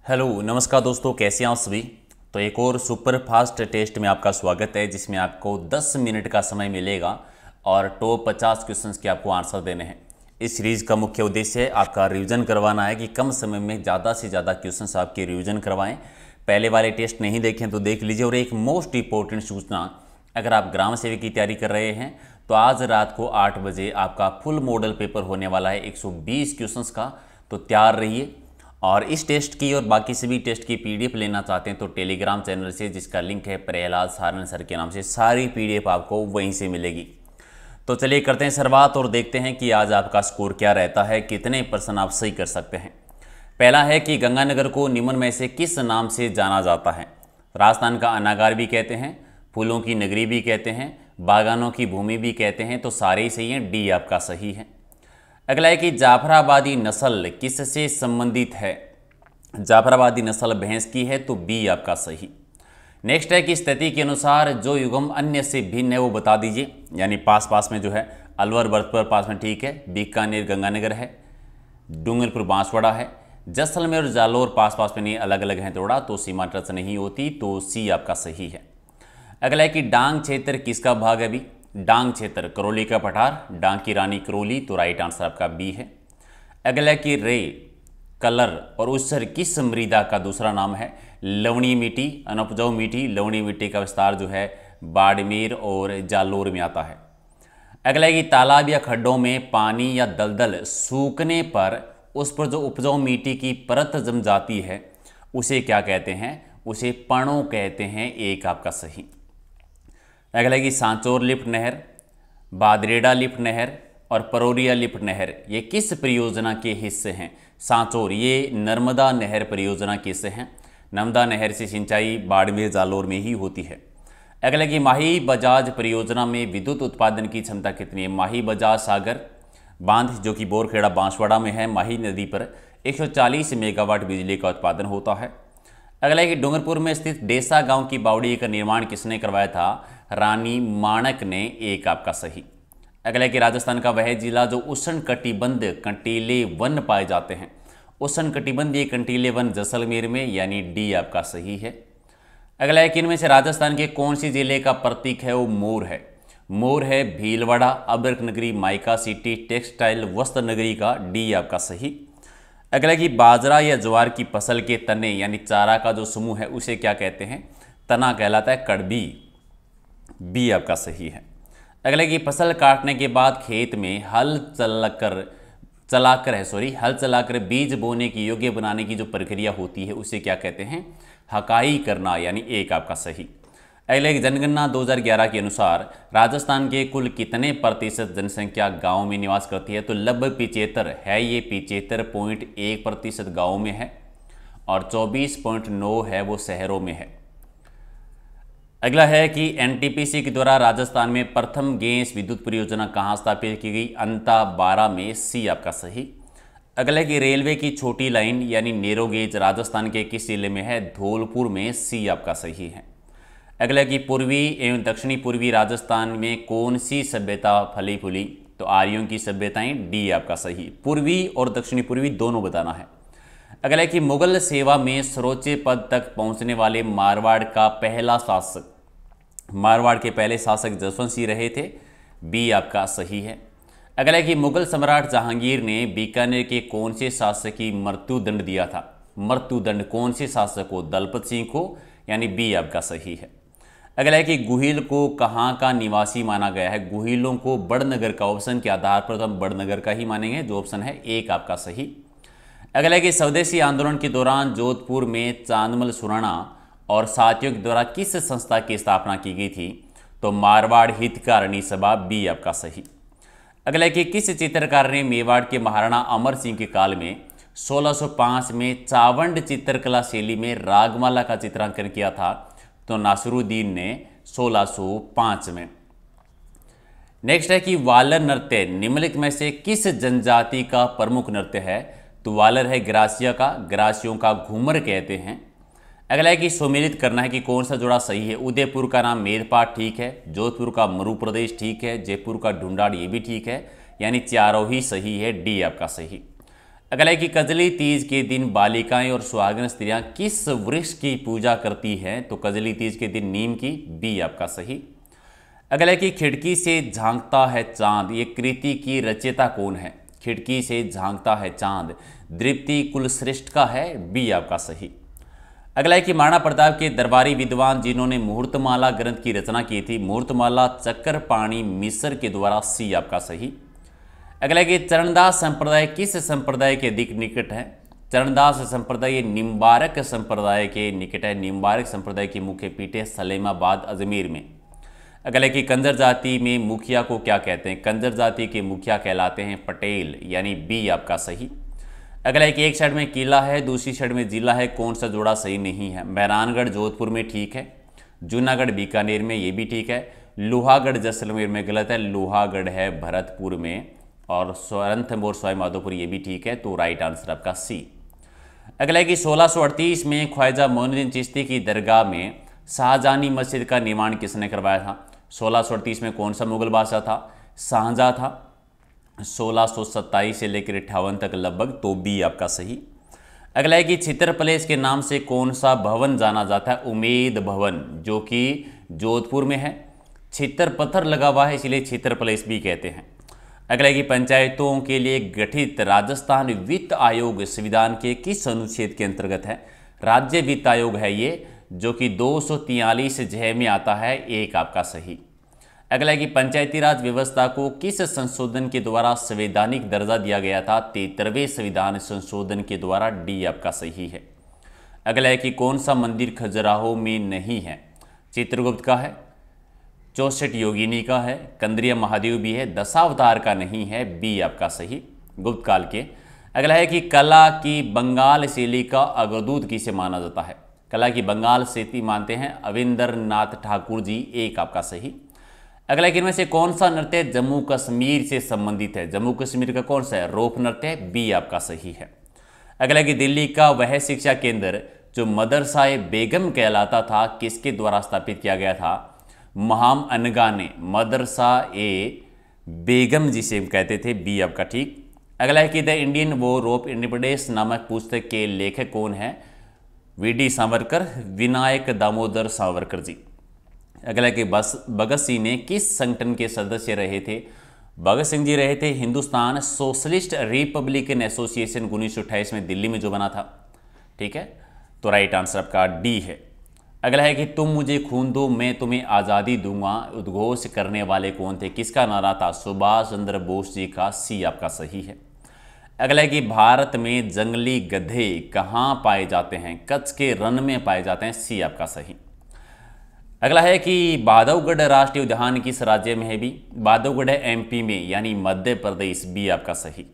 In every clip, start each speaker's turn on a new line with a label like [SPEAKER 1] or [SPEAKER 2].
[SPEAKER 1] Hello नमस्कार दोस्तों, कैसे हैं आप सभी। तो एक और सुपर फास्ट टेस्ट में आपका स्वागत है, जिसमें आपको 10 मिनट का समय मिलेगा और टॉप 50 क्वेश्चंस के आपको आंसर देने हैं। इस सीरीज़ का मुख्य उद्देश्य है आपका रिवीजन करवाना है कि कम समय में ज़्यादा से ज़्यादा क्वेश्चंस आपके रिवीजन करवाएं। पहले वाले टेस्ट नहीं देखें तो देख लीजिए। और एक मोस्ट इंपॉर्टेंट सूचना, अगर आप ग्राम सेवक की तैयारी कर रहे हैं तो आज रात को 8 बजे आपका फुल मॉडल पेपर होने वाला है 120 क्वेश्चंस का। तो तैयार रहिए। और इस टेस्ट की और बाकी सभी टेस्ट की पीडीएफ लेना चाहते हैं तो टेलीग्राम चैनल से, जिसका लिंक है प्रहलाद सारन सर के नाम से, सारी पीडीएफ आपको वहीं से मिलेगी। तो चलिए करते हैं शुरुआत और देखते हैं कि आज आपका स्कोर क्या रहता है, कितने % आप सही कर सकते हैं। पहला है कि गंगानगर को निम्न में से किस नाम से जाना जाता है। राजस्थान का अनागार भी कहते हैं, फूलों की नगरी भी कहते हैं, बागानों की भूमि भी कहते हैं। तो सारे ही सही हैं, डी आपका सही है। अगला है कि जाफराबादी नस्ल किससे संबंधित है। जाफराबादी नस्ल भैंस की है, तो बी आपका सही। नेक्स्ट है कि स्थिति के अनुसार जो युग्म अन्य से भिन्न है वो बता दीजिए। यानी पास पास में जो है अलवर भरतपुर पास में ठीक है, बीकानेर गंगानगर है, डूंगरपुर बांसवाड़ा है, जैसलमेर और जालोर पास पास में नहीं, अलग अलग हैं थोड़ा, तो सीमा टच नहीं होती, तो सी आपका सही है। अगला है कि डांग क्षेत्र किसका भाग है अभी। डांग क्षेत्र करौली का पठार, डांग की रानी करौली, तो राइट आंसर आपका बी है। अगला कि रे, कलर और उत्सर किस मृदा का दूसरा नाम है। लवणीय मिट्टी, अनउपजाऊ मिट्टी। लवणीय मिट्टी का विस्तार जो है बाड़मेर और जालोर में आता है। अगला कि तालाब या खड्डों में पानी या दलदल सूखने पर उस पर जो उपजाऊ मिट्टी की परत जम जाती है उसे क्या कहते हैं, उसे पणों कहते हैं। एक आपका सही। अगला कि सांचौर लिफ्ट नहर, बादरेड़ा लिफ्ट नहर और परोरिया लिफ्ट नहर ये किस परियोजना के हिस्से हैं। सांचौर ये नर्मदा नहर परियोजना के हिस्से हैं। नर्मदा नहर से सिंचाई बाड़मेर जालोर में ही होती है। अगला कि माही बजाज परियोजना में विद्युत उत्पादन की क्षमता कितनी है। माही बजाज सागर बांध जो कि बोरखेड़ा बांसवाड़ा में है, माही नदी पर 140 मेगावाट बिजली का उत्पादन होता है। अगला कि डूंगरपुर में स्थित डेसा गांव की बावड़ी का निर्माण किसने करवाया था। रानी माणक ने। एक आपका सही। अगला कि राजस्थान का वह जिला जो उष्ण कटिबंध कंटीले वन पाए जाते हैं। उष्ण कटिबंधीय कंटीले वन जैसलमेर में, यानी डी आपका सही है। अगला है कि इनमें से राजस्थान के कौन सी जिले का प्रतीक है, वो मोर है। मोर है भीलवाड़ा, अब्रक नगरी, माइका सिटी, टेक्सटाइल वस्त्र नगरी का। डी आपका सही। अगला कि बाजरा या ज्वार की फसल के तने यानी चारा का जो समूह है उसे क्या कहते हैं। तना कहलाता है कड़बी। बी आपका सही है। अगला कि फसल काटने के बाद खेत में हल चलाकर बीज बोने की योग्य बनाने की जो प्रक्रिया होती है उसे क्या कहते हैं, हकाई करना, यानी एक आपका सही। अगले जनगणना 2011 के अनुसार राजस्थान के कुल कितने % जनसंख्या गाँव में निवास करती है। तो लगभग 75 है, ये 75.1% गाँव में है और 24.9 है वो शहरों में है। अगला है कि एनटीपीसी के द्वारा राजस्थान में प्रथम गैस विद्युत परियोजना कहाँ स्थापित की गई। अंता 12 में। सी आपका सही। अगला कि रेलवे की छोटी लाइन यानी नैरो गेज राजस्थान के किस जिले में है। धौलपुर में। सी आपका सही है। अगला कि पूर्वी एवं दक्षिणी पूर्वी राजस्थान में कौन सी सभ्यता फली फूली। तो आर्यों की सभ्यताएं। डी आपका सही। पूर्वी और दक्षिणी पूर्वी दोनों बताना है। अगला कि मुगल सेवा में सर्वोच्च पद तक पहुंचने वाले मारवाड़ का पहला शासक, मारवाड़ के पहले शासक जसवंत सिंह रहे थे। बी आपका सही है। अगला कि मुगल सम्राट जहांगीर ने बीकानेर के कौन से शासक की मृत्युदंड दिया था। मृत्युदंड कौन से शासक को। दलपत सिंह को, यानी बी आपका सही है। अगला है कि गुहिल को कहाँ का निवासी माना गया है। गुहिलों को बड़नगर का, ऑप्शन के आधार पर तो हम बड़नगर का ही मानेंगे, जो ऑप्शन है एक आपका सही। अगला है कि स्वदेशी आंदोलन के दौरान जोधपुर में चांदमल सुराणा और साथियों के द्वारा किस संस्था की स्थापना की गई थी। तो मारवाड़ हितकारिणी सभा। बी आपका सही। अगला है कि किस चित्रकार ने मेवाड़ के महाराणा अमर सिंह के काल में 1605 में चावंड चित्रकला शैली में रागमाला का चित्रांकन किया था। तो नासिरुद्दीन ने 1605 में। नेक्स्ट है कि वालर नृत्य निम्नलिखित में से किस जनजाति का प्रमुख नृत्य है। तो वालर है ग्रासिया का, ग्रासियों का घूमर कहते हैं। अगला है कि सम्मिलित करना है कि कौन सा जोड़ा सही है। उदयपुर का नाम मेरपाट ठीक है, जोधपुर का मरु प्रदेश ठीक है, जयपुर का ढूंढाड़ ये भी ठीक है, यानी चारों ही सही है। डी आपका सही। अगला है कि कजली तीज के दिन बालिकाएं और सुहागिन स्त्रियां किस वृक्ष की पूजा करती हैं? तो कजली तीज के दिन नीम की, बी आपका सही। अगला है कि खिड़की से झांकता है चांद, ये कृति की रचयिता कौन है? खिड़की से झांकता है चांद दृप्ति कुलश्रेष्ठ का है, बी आपका सही। अगला है कि महाराणा प्रताप के दरबारी विद्वान जिन्होंने मुहूर्तमाला ग्रंथ की रचना की थी, मुहूर्तमाला चक्रपाणी मिश्र के द्वारा, सी आपका सही। अगला है कि चरणदास संप्रदाय किस संप्रदाय के अधिक निकट है? चरणदास संप्रदाय निम्बारक संप्रदाय के निकट है। निम्बारक संप्रदाय की मुख्य पीठ है सलेमाबाद अजमेर में। अगला है कि कंजर जाति में मुखिया को क्या कहते हैं? कंजर जाति के मुखिया कहलाते हैं पटेल, यानी बी आपका सही। अगला है कि एक साइड में किला है, दूसरी साइड में जिला है, कौन सा जोड़ा सही नहीं है? मेहरानगढ़ जोधपुर में ठीक है, जूनागढ़ बीकानेर में, ये भी ठीक है। लोहागढ़ जैसलमेर में गलत है, लोहागढ़ है भरतपुर में, और रणथंभौर सवाईमाधोपुर ये भी ठीक है, तो राइट आंसर आपका सी। अगला है कि 1638 में ख्वाजा मोइनुद्दीन चिश्ती की दरगाह में शाहजहानी मस्जिद का निर्माण किसने करवाया था? 1638 में कौन सा मुगल बादशाह था? शाहजहां था। 1627 से लेकर 58 तक लगभग, तो बी आपका सही। अगला है कि छितर पैलेस के नाम से कौन सा भवन जाना जाता है? उमेद भवन, जो कि जोधपुर में है। छितर पत्थर लगा हुआ है इसलिए छितर पैलेस भी कहते हैं। अगला है कि पंचायतों के लिए गठित राजस्थान वित्त आयोग संविधान के किस अनुच्छेद के अंतर्गत है? राज्य वित्त आयोग है ये, जो कि 243 जय में आता है, एक आपका सही। अगला है कि पंचायती राज व्यवस्था को किस संशोधन के द्वारा संवैधानिक दर्जा दिया गया था? 73वें संविधान संशोधन के द्वारा, डी आपका सही है। अगला है कि कौन सा मंदिर खजुराहो में नहीं है? चित्रगुप्त का है, 64 योगिनी का है, कंद्रिया महादेव भी है, दशावतार का नहीं है, बी आपका सही, गुप्त काल के। अगला है कि कला की बंगाल शैली का अग्रदूत किसे माना जाता है? कला की बंगाल शैली मानते हैं अविंद्रनाथ ठाकुर जी, एक आपका सही। अगला कि इनमें से कौन सा नृत्य जम्मू कश्मीर से संबंधित है? जम्मू कश्मीर का कौन सा है? रोप नृत्य, बी आपका सही है। अगला कि दिल्ली का वह शिक्षा केंद्र जो मदरसा-ए बेगम कहलाता था, किसके द्वारा स्थापित किया गया था? महाम अनगा ने, मदरसा-ए बेगम जिसे कहते थे, बी आपका ठीक। अगला है कि the Indian war of independence नामक पुस्तक के लेखक कौन है? वी.डी. सावरकर, विनायक दामोदर सावरकर जी। अगला कि भगत सिंह ने किस संगठन के सदस्य रहे थे? भगत सिंह जी रहे थे हिंदुस्तान सोशलिस्ट रिपब्लिकन एसोसिएशन 1928 में दिल्ली में जो बना था, ठीक है, तो राइट आंसर आपका डी है। अगला है कि तुम मुझे खून दो मैं तुम्हें आज़ादी दूंगा उद्घोष करने वाले कौन थे? किसका नारा था? सुभाष चंद्र बोस जी का, सी आपका सही है। अगला है कि भारत में जंगली गधे कहाँ पाए जाते हैं? कच्छ के रन में पाए जाते हैं, सी आपका सही। अगला है कि बांधवगढ़ राष्ट्रीय उद्यान किस राज्य में है? भी बांधवगढ़ है एमपी में, यानी मध्य प्रदेश, बी आपका सही।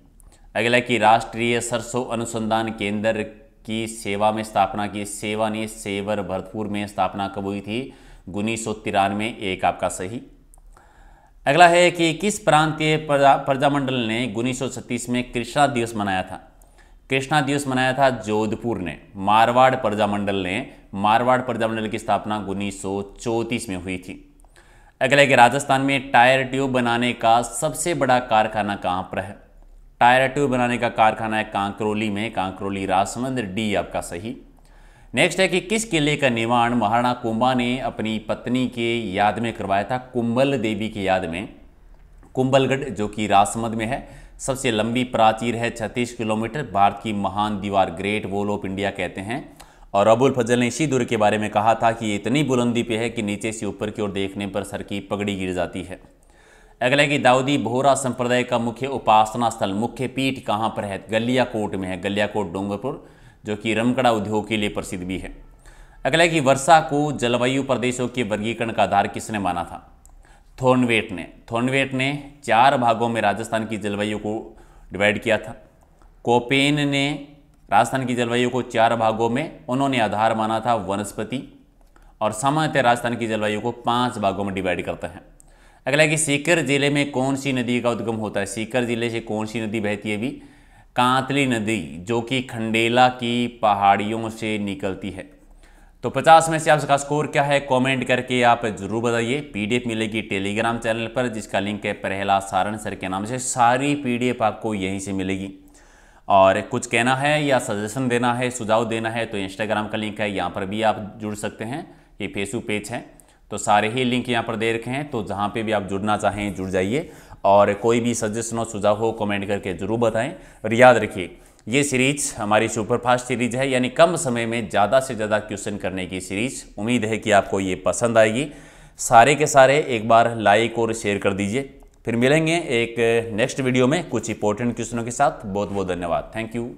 [SPEAKER 1] अगला है कि राष्ट्रीय सरसों अनुसंधान केंद्र की सेवा में स्थापना की, सेवा ने सेवर भरतपुर में स्थापना कब हुई थी? 1993, एक आपका सही। अगला है कि किस प्रांतीय प्रजामंडल ने 1936 में कृष्णा दिवस मनाया था? कृष्णा दिवस मनाया था जोधपुर ने। मारवाड़ प्रजामंडल की स्थापना 1934 में हुई थी। अगला है कि राजस्थान में टायर ट्यूब बनाने का सबसे बड़ा कारखाना कहाँ पर है? टायर ट्यूब बनाने का कारखाना है कांकरोली में, कांकरोली राजसमंद, डी आपका सही। नेक्स्ट है कि किस किले का निर्माण महाराणा कुंभा ने अपनी पत्नी के याद में करवाया था? कुंभल देवी की याद में। कुंभलगढ़ जो कि राजसमंद में है, सबसे लंबी प्राचीर है 36 किलोमीटर, भारत की महान दीवार, ग्रेट वॉल ऑफ इंडिया कहते हैं। और अबुल फजल ने इसी दूर के बारे में कहा था कि ये इतनी बुलंदी पे है कि नीचे से ऊपर की ओर देखने पर सर की पगड़ी गिर जाती है। अगला है कि दाऊदी बोहरा संप्रदाय का मुख्य उपासना स्थल, मुख्य पीठ कहाँ पर है? गलियाकोट में है, गलियाकोट डूंगरपुर, जो कि रमकड़ा उद्योग के लिए प्रसिद्ध भी है। अगला है कि वर्षा को जलवायु प्रदेशों के वर्गीकरण का आधार किसने माना था? थॉर्नवेट ने। थॉर्नवेट ने 4 भागों में राजस्थान की जलवायु को डिवाइड किया था। कोपेन ने राजस्थान की जलवायु को 4 भागों में उन्होंने आधार माना था वनस्पति, और सामान्यतः राजस्थान की जलवायु को 5 भागों में डिवाइड करता है। अगला है कि सीकर जिले में कौन सी नदी का उद्गम होता है? सीकर जिले से कौन सी नदी बहती है? भी कांतली नदी, जो कि खंडेला की पहाड़ियों से निकलती है। तो 50 में से आपका स्कोर क्या है? कमेंट करके आप जरूर बताइए। पीडीएफ मिलेगी टेलीग्राम चैनल पर, जिसका लिंक है प्रहलाद सारण सर के नाम से। सारी पीडीएफ आपको यहीं से मिलेगी। और कुछ कहना है या सजेशन देना है, सुझाव देना है तो इंस्टाग्राम का लिंक है, यहाँ पर भी आप जुड़ सकते हैं। ये फेसबुक पेज है, तो सारे ही लिंक यहाँ पर दे रखे हैं, तो जहाँ पे भी आप जुड़ना चाहें जुड़ जाइए। और कोई भी सजेशन हो, सुझाव हो, कमेंट करके ज़रूर बताएं। और याद रखिए, ये सीरीज हमारी सुपरफास्ट सीरीज है, यानी कम समय में ज़्यादा से ज़्यादा क्वेश्चन करने की सीरीज। उम्मीद है कि आपको ये पसंद आएगी। सारे के सारे एक बार लाइक और शेयर कर दीजिए। फिर मिलेंगे एक नेक्स्ट वीडियो में कुछ इंपॉर्टेंट क्वेश्चनों के साथ। बहुत बहुत धन्यवाद। Thank you.